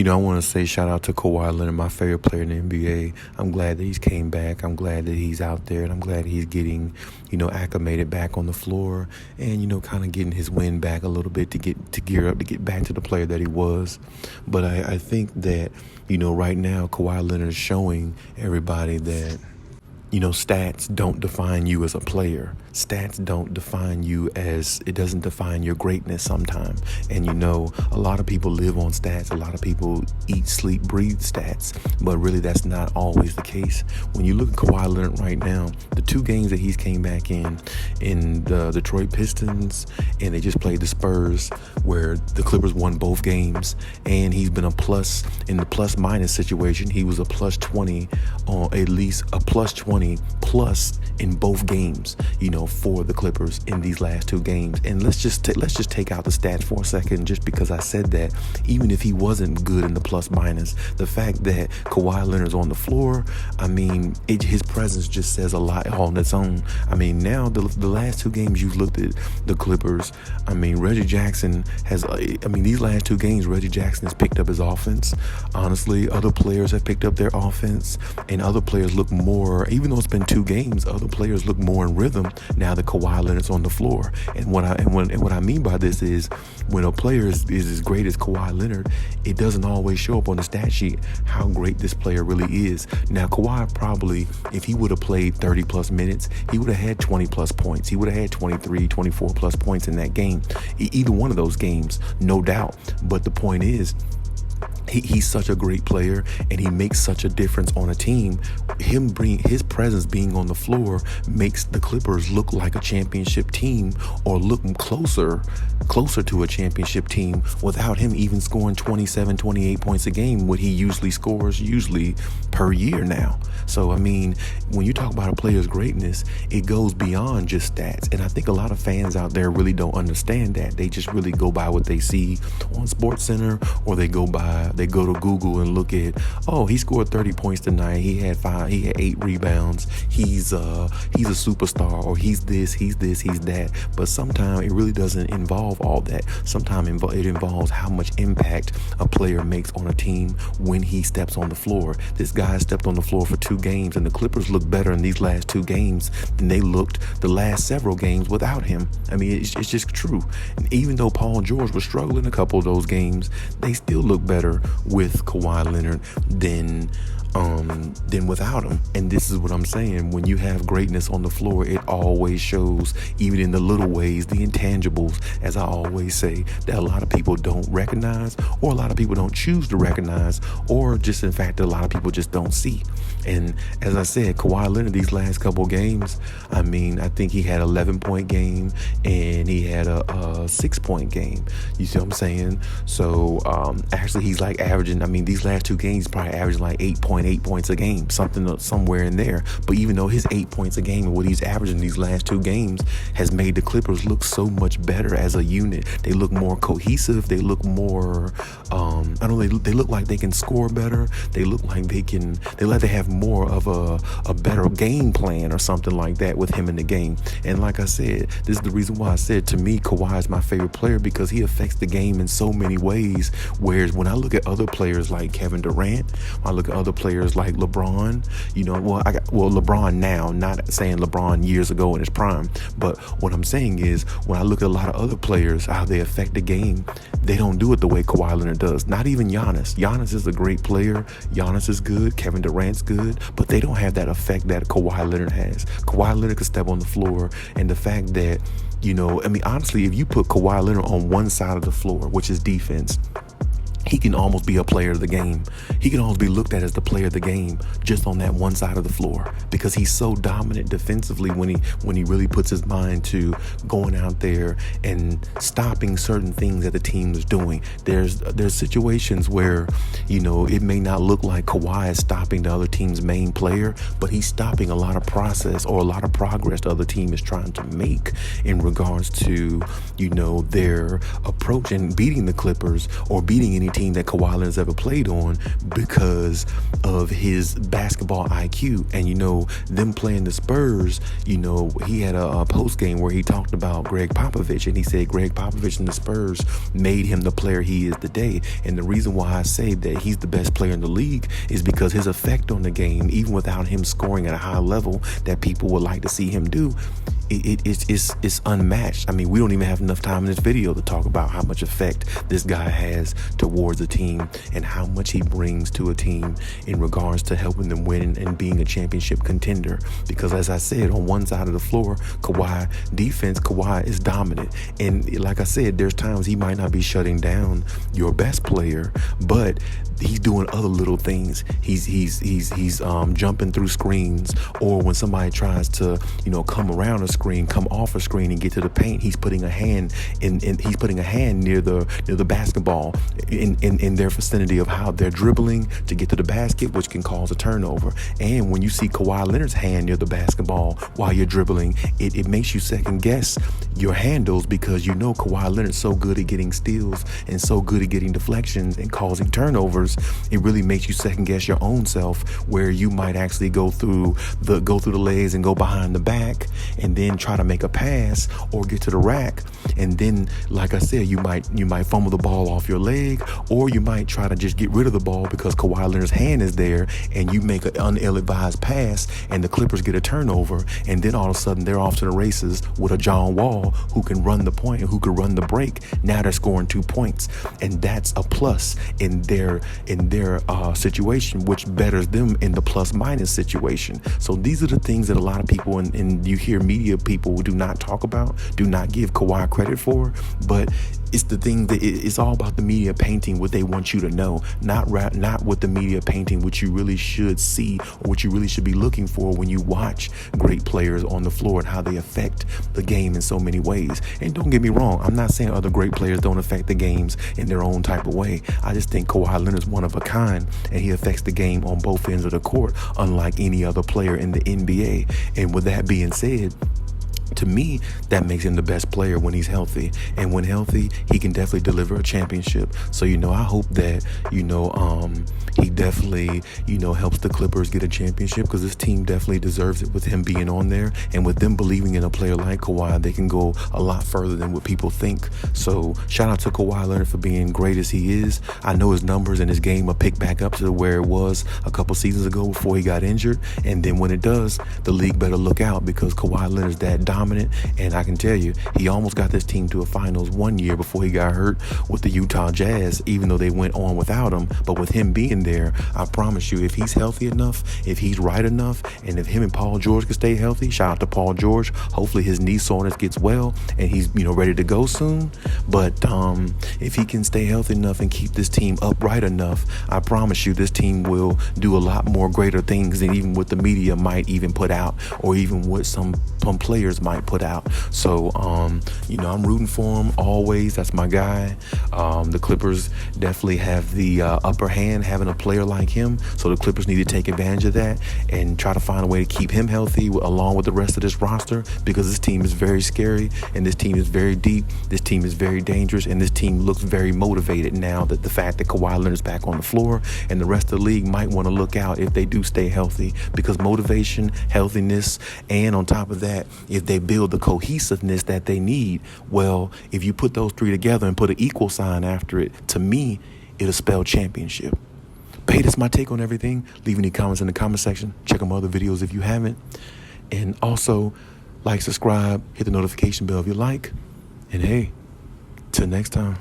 I want to say shout out to Kawhi Leonard, my favorite player in the NBA. I'm glad that he's came back. I'm glad that he's out there, and I'm glad he's getting, acclimated back on the floor and, kind of getting his wind back a little bit to gear up, to get back to the player that he was. But I think that, right now, Kawhi Leonard is showing everybody that, stats don't define you as a player. Stats don't define you it doesn't define your greatness sometimes. And a lot of people live on stats. A lot of people eat, sleep, breathe stats. But really, that's not always the case. When you look at Kawhi Leonard right now, the 2 games that he's came back in the Detroit Pistons, and they just played the Spurs, where the Clippers won both games, and he's been a plus in the plus minus situation. He was a plus 20, or at least a plus 20 plus in both games, for the Clippers in these last 2 games. And let's just take out the stats for a second, just because I said that. Even if he wasn't good in the plus minus, the fact that Kawhi Leonard's on the floor, his presence just says a lot on its own. Now the last 2 games you've looked at the Clippers, Reggie Jackson has, these last 2 games, Reggie Jackson has picked up his offense. Honestly, other players have picked up their offense, and other players look more, even though it's been 2 games, other players look more in rhythm now that Kawhi Leonard's on the floor. And what I mean by this is, when a player is as great as Kawhi Leonard, it doesn't always show up on the stat sheet how great this player really is. Now, Kawhi probably, if he would have played 30 plus minutes, he would have had 20 plus points. He would have had 23, 24 plus points in that game. Either one of those games, no doubt. But the point is, he's such a great player, and he makes such a difference on a team. His presence being on the floor makes the Clippers look like a championship team, or look closer to a championship team, without him even scoring 27, 28 points a game, what he usually scores per year now. So, when you talk about a player's greatness, it goes beyond just stats. And I think a lot of fans out there really don't understand that. They just really go by what they see on SportsCenter, or they go to Google and look at, he scored 30 points tonight. He had 8 rebounds. He's a superstar, or he's this, he's that. But sometimes it really doesn't involve all that. Sometimes it involves how much impact a player makes on a team when he steps on the floor. This guy stepped on the floor for 2 games, and the Clippers look better in these last 2 games than they looked the last several games without him. It's just true. And even though Paul George was struggling a couple of those games, they still look better with Kawhi Leonard than without him. And this is what I'm saying. When you have greatness on the floor, it always shows, even in the little ways, the intangibles, as I always say, that a lot of people don't recognize, or a lot of people don't choose to recognize, or just, in fact, a lot of people just don't see. And as I said, Kawhi Leonard, these last couple games, I think he had 11-point game, and he had a 6-point game. You see what I'm saying? So actually, he's like averaging, these last 2 games, probably averaging like 8.8 points a game, somewhere in there. But even though his 8 points a game and what he's averaging these last 2 games has made the Clippers look so much better as a unit. They look more cohesive. They look more, they look like they can score better. They look like they have more of a better game plan or something like that with him in the game. And like I said, this is the reason why I said, to me, Kawhi is my favorite player, because he affects the game in so many ways. Whereas when I look at other players like Kevin Durant, I look at other players like LeBron, LeBron now, not saying LeBron years ago in his prime, but what I'm saying is, when I look at a lot of other players, how they affect the game, they don't do it the way Kawhi Leonard does. Not even Giannis. Giannis is a great player. Giannis is good. Kevin Durant's good, but they don't have that effect that Kawhi Leonard has. Kawhi Leonard can step on the floor, and the fact that, honestly, if you put Kawhi Leonard on one side of the floor, which is defense, he can almost be a player of the game. He can almost be looked at as the player of the game just on that one side of the floor, because he's so dominant defensively when he really puts his mind to going out there and stopping certain things that the team is doing. There's situations where, it may not look like Kawhi is stopping the other team's main player, but he's stopping a lot of process or a lot of progress the other team is trying to make in regards to, their approach in beating the Clippers or beating any any team that Kawhi Leonard's ever played on because of his basketball IQ. And, them playing the Spurs, he had a post game where he talked about Greg Popovich, and he said Greg Popovich and the Spurs made him the player he is today. And the reason why I say that he's the best player in the league is because his effect on the game, even without him scoring at a high level that people would like to see him do, it's unmatched. I mean, we don't even have enough time in this video to talk about how much effect this guy has towards a team and how much he brings to a team in regards to helping them win and being a championship contender. Because as I said, on one side of the floor, Kawhi is dominant. And like I said, there's times he might not be shutting down your best player, but he's doing other little things. He's jumping through screens, or when somebody tries to, come around a screen, come off a screen and get to the paint, he's putting a hand he's putting a hand near the basketball in their vicinity of how they're dribbling to get to the basket, which can cause a turnover. And when you see Kawhi Leonard's hand near the basketball while you're dribbling, it makes you second guess your handles, because Kawhi Leonard's so good at getting steals and so good at getting deflections and causing turnovers. It really makes you second guess your own self, where you might actually go through the legs and go behind the back and then try to make a pass or get to the rack. And then, like I said, you might fumble the ball off your leg, or you might try to just get rid of the ball because Kawhi Leonard's hand is there, and you make an ill-advised pass and the Clippers get a turnover, and then all of a sudden they're off to the races with a John Wall who can run the point and who can run the break. Now they're scoring 2 points, and that's a plus in their situation, which betters them in the plus-minus situation. So these are the things that a lot of people, and you hear media people who do not talk about, do not give Kawhi credit for, but it's the thing that it's all about the media painting what they want you to know, not what the media painting what you really should see or what you really should be looking for when you watch great players on the floor and how they affect the game in so many ways. And don't get me wrong, I'm not saying other great players don't affect the games in their own type of way. I just think Kawhi Leonard's one of a kind, and he affects the game on both ends of the court, unlike any other player in the NBA. And with that being said, to me, that makes him the best player when he's healthy. And when healthy, he can definitely deliver a championship. So, I hope that, he definitely, helps the Clippers get a championship, because this team definitely deserves it with him being on there. And with them believing in a player like Kawhi, they can go a lot further than what people think. So shout out to Kawhi Leonard for being great as he is. I know his numbers and his game will pick back up to where it was a couple seasons ago before he got injured. And then when it does, the league better look out, because Kawhi Leonard's that dominant. And I can tell you, he almost got this team to a finals one year before he got hurt with the Utah Jazz, even though they went on without him. But with him being there, I promise you, if he's healthy enough, if he's right enough, and if him and Paul George can stay healthy, shout out to Paul George. Hopefully his knee soreness gets well and he's, ready to go soon. But if he can stay healthy enough and keep this team upright enough, I promise you this team will do a lot more greater things than even what the media might even put out, or even what some players might put out. So, I'm rooting for him always. That's my guy. The Clippers definitely have the upper hand having a player like him. So the Clippers need to take advantage of that and try to find a way to keep him healthy along with the rest of this roster, because this team is very scary and this team is very deep. This team is very dangerous, and this team looks very motivated now that the fact that Kawhi Leonard's back on the floor, and the rest of the league might want to look out if they do stay healthy, because motivation, healthiness, and on top of that, if they build the cohesiveness that they need, well, if you put those three together and put an equal sign after it, to me, it'll spell championship. But hey, that's my take on everything. Leave any comments in the comment section. Check out my other videos if you haven't. And also, like, subscribe, hit the notification bell if you like. And hey, till next time.